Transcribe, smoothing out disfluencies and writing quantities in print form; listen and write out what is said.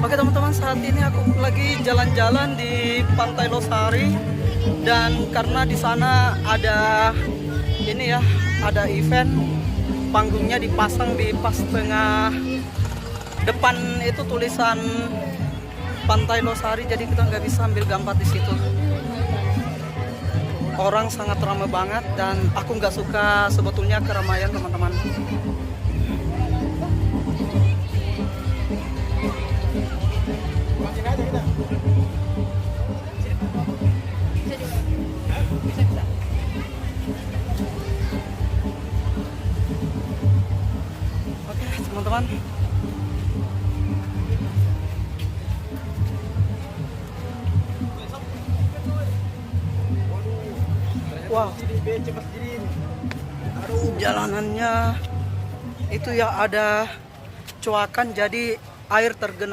Oke teman-teman, saat ini aku lagi jalan-jalan di Pantai Losari, dan karena di sana ada ini ya, ada event, panggungnya dipasang di pas tengah depan itu tulisan Pantai Losari, jadi kita nggak bisa ambil gambar di situ. Orang sangat ramai banget dan aku nggak suka sebetulnya keramaian teman-teman. Oke teman-teman, wow, jalanannya itu ya ada coakan, jadi air tergenang.